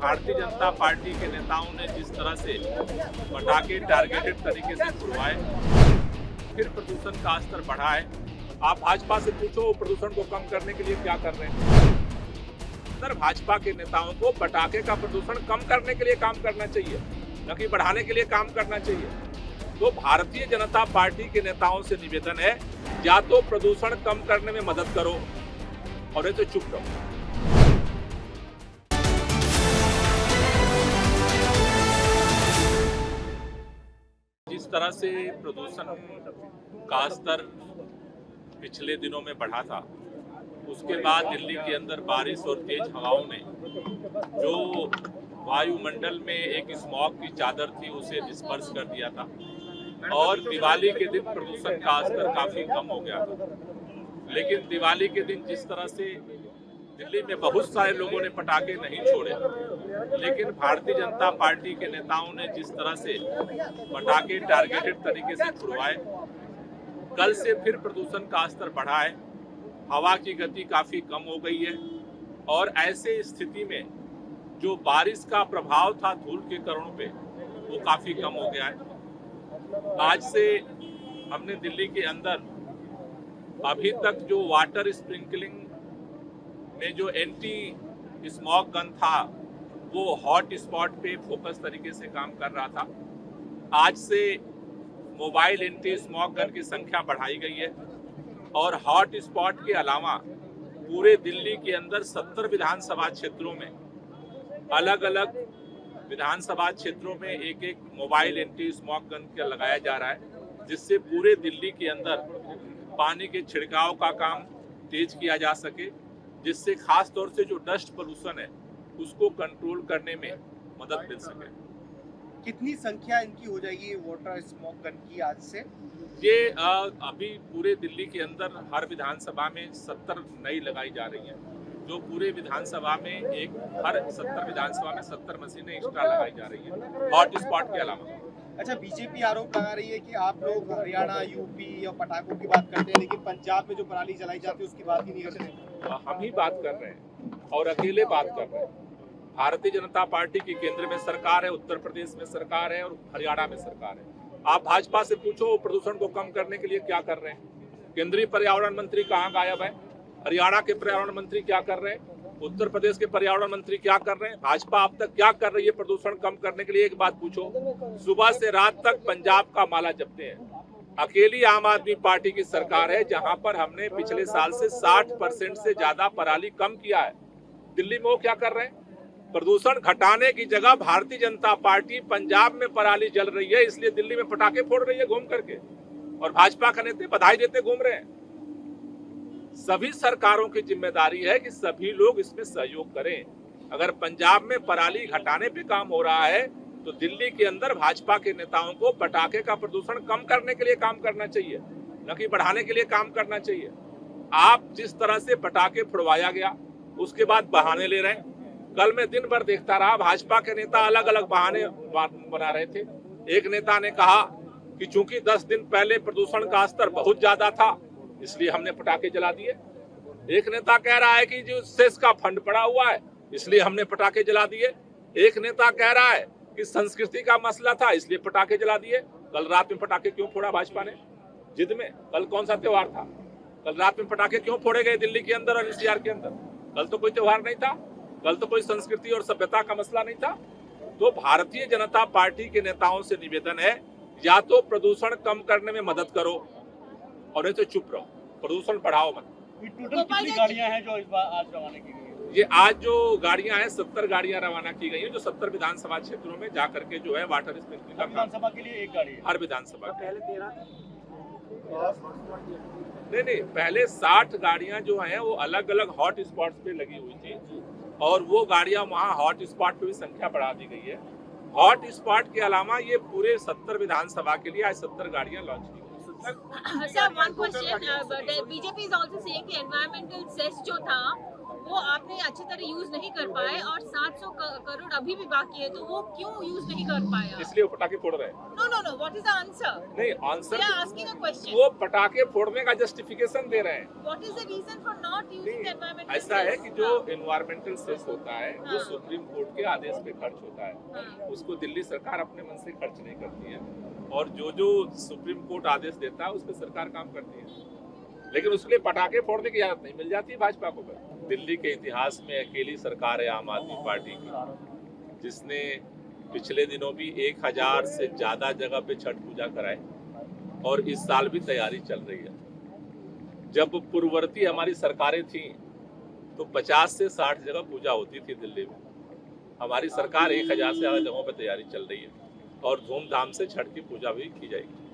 Bharatiya Janata party के नेताओं ने जिस तरह से पटाखे टारगेटेड तरीके से छुड़वाए, फिर प्रदूषण का स्तर बढ़ा है। आप भाजपा से पूछो प्रदूषण को कम करने के लिए क्या कर रहे हैं। सर, भाजपा के नेताओं को पटाखे का प्रदूषण कम करने के लिए काम करना चाहिए, न कि बढ़ाने के लिए काम करना चाहिए। तो भारतीय जनता पार्टी के नेताओं से निवेदन है, या तो प्रदूषण कम करने में मदद करो और नहीं तो चुप रहो। जिस तरह से प्रदूषण का स्तर पिछले दिनों में बढ़ा था, उसके बाद दिल्ली के अंदर बारिश और तेज हवाओं ने जो वायुमंडल में एक स्मॉग की चादर थी उसे डिस्पर्स कर दिया था और दिवाली के दिन प्रदूषण का स्तर काफी कम हो गया था। लेकिन दिवाली के दिन जिस तरह से दिल्ली में बहुत सारे लोगों ने पटाखे नहीं छोड़े, लेकिन भारतीय जनता पार्टी के नेताओं ने जिस तरह से पटाखे टारगेटेड तरीके से छुड़वाए, कल से फिर प्रदूषण का स्तर बढ़ा है। हवा की गति काफी कम हो गई है और ऐसे स्थिति में जो बारिश का प्रभाव था धूल के कणों पे, वो काफी कम हो गया है। आज से हमने दिल्ली के अंदर अभी तक जो वाटर स्प्रिंकलिंग में जो एंटी स्मॉग गन था, वो हॉट स्पॉट पे फोकस तरीके से काम कर रहा था। आज से मोबाइल एंटी स्मॉग गन की संख्या बढ़ाई गई है और हॉट स्पॉट के अलावा पूरे दिल्ली के अंदर 70 विधानसभा क्षेत्रों में अलग अलग विधानसभा क्षेत्रों में एक एक मोबाइल एंटी स्मॉग गन का लगाया जा रहा है, जिससे पूरे दिल्ली के अंदर पानी के छिड़काव का काम तेज किया जा सके, जिससे खास तौर से जो डस्ट पोल्यूशन है उसको कंट्रोल करने में मदद मिल सके। कितनी संख्या इनकी हो जाएगी वाटर स्मॉग गन की आज से? ये अभी पूरे दिल्ली के अंदर हर विधानसभा में 70 नई लगाई जा रही हैं, जो पूरे विधानसभा में हर 70 विधानसभा में 70 मशीनें एक्स्ट्रा लगाई जा रही हैं हॉट स्पॉट के अलावा। अच्छा, बीजेपी आरोप लगा रही है कि आप लोग हरियाणा, यूपी और पटाखों की बात करते हैं, लेकिन पंजाब में जो पराली जलाई जाती है उसकी बात ही नहीं करते। हम ही बात कर रहे हैं और अकेले बात कर रहे हैं। भारतीय जनता पार्टी की केंद्र में सरकार है, उत्तर प्रदेश में सरकार है और हरियाणा में सरकार है। आप भाजपा से पूछो प्रदूषण को कम करने के लिए क्या कर रहे हैं। केंद्रीय पर्यावरण मंत्री कहाँ गायब है, हरियाणा के पर्यावरण मंत्री क्या कर रहे हैं, उत्तर प्रदेश के पर्यावरण मंत्री क्या कर रहे हैं, भाजपा अब तक क्या कर रही है प्रदूषण कम करने के लिए। एक बात पूछो, सुबह से रात तक पंजाब का माला जपते हैं। अकेली आम आदमी पार्टी की सरकार है जहां पर हमने पिछले साल से 60% से ज्यादा पराली कम किया है। दिल्ली में वो क्या कर रहे हैं, प्रदूषण घटाने की जगह भारतीय जनता पार्टी पंजाब में पराली जल रही है, इसलिए दिल्ली में पटाखे फोड़ रही है घूम करके, और भाजपा के नेता बधाई देते घूम रहे हैं। सभी सरकारों की जिम्मेदारी है कि सभी लोग इसमें सहयोग करें। अगर पंजाब में पराली घटाने पे काम हो रहा है तो दिल्ली के अंदर भाजपा के नेताओं को पटाखे का प्रदूषण कम करने के लिए काम करना चाहिए, न कि बढ़ाने के लिए काम करना चाहिए। आप जिस तरह से पटाखे फुड़वाया गया उसके बाद बहाने ले रहे हैं। कल मैं दिन भर देखता रहा, भाजपा के नेता अलग अलग बहाने बना रहे थे। एक नेता ने कहा कि चूंकि 10 दिन पहले प्रदूषण का स्तर बहुत ज्यादा था इसलिए हमने पटाखे जला दिए। एक नेता कह रहा है कि जो सेस का फंड पड़ा हुआ है इसलिए हमने पटाखे जला दिए। एक नेता कह रहा है कि संस्कृति का मसला था इसलिए पटाखे जला दिए। कल रात में पटाखे क्यों फोड़ा भाजपा ने जिद में? कल कौन सा त्योहार था? कल रात में पटाखे क्यों फोड़े गए दिल्ली के अंदर और एनसीआर के अंदर? कल तो कोई त्योहार नहीं था, कल तो कोई संस्कृति और सभ्यता का मसला नहीं था। तो भारतीय जनता पार्टी के नेताओं से निवेदन है, या तो प्रदूषण कम करने में मदद करो और नहीं तो चुप रहो, प्रदूषण बढ़ाओ मत। टोटल कितनी गाड़ियां हैं जो इस बार आज रवाना की गई है? ये आज जो गाड़ियां हैं 70 गाड़ियां रवाना की गई हैं, जो 70 विधानसभा क्षेत्रों में जा करके जो है वाटर स्प्रिंकलिंग का काम। विधानसभा के लिए एक गाड़ी है? हर विधानसभा पहले 13 नहीं, पहले 60 गाड़ियां जो हैं वो अलग अलग हॉट स्पॉट्स पे लगी हुई थी और वो गाड़ियां वहाँ हॉट स्पॉट पे भी संख्या बढ़ा दी गई है। हॉट स्पॉट के अलावा ये पूरे 70 विधानसभा के लिए आज 70 गाड़ियां लॉन्च की गई। Sir, one question. BJP is also saying कि environmental cess जो था वो आपने अच्छी तरह यूज नहीं कर पाए और 700 करोड़ अभी भी बाकी है, तो वो क्यों यूज नहीं कर पाए आप? इसलिए वो पटाखे फोड़ रहे हैं। No no no, what is the answer? नहीं, answer They are asking a question. वो पटाखे फोड़ने का जस्टिफिकेशन दे रहे हैं। What is the reason for not using the environmental ऐसा है cess? कि जो एनवायरमेंटल सेस होता है वो हाँ। सुप्रीम कोर्ट के आदेश पे खर्च होता है, हाँ। उसको दिल्ली सरकार अपने मन से खर्च नहीं करती है, और जो सुप्रीम कोर्ट आदेश देता है उस पर सरकार काम करती है। लेकिन उसके लिए पटाखे फोड़ने की इजाजत नहीं मिल जाती है भाजपा को। दिल्ली के इतिहास में अकेली सरकार है आम आदमी पार्टी की जिसने पिछले दिनों भी 1000 से ज्यादा जगह पे छठ पूजा कराई, और इस साल भी तैयारी चल रही है। जब पूर्ववर्ती हमारी सरकारें थी तो 50 से 60 जगह पूजा होती थी दिल्ली में। हमारी सरकार 1000 से ज्यादा जगहों पर तैयारी चल रही है और धूमधाम से छठ की पूजा भी की जाएगी।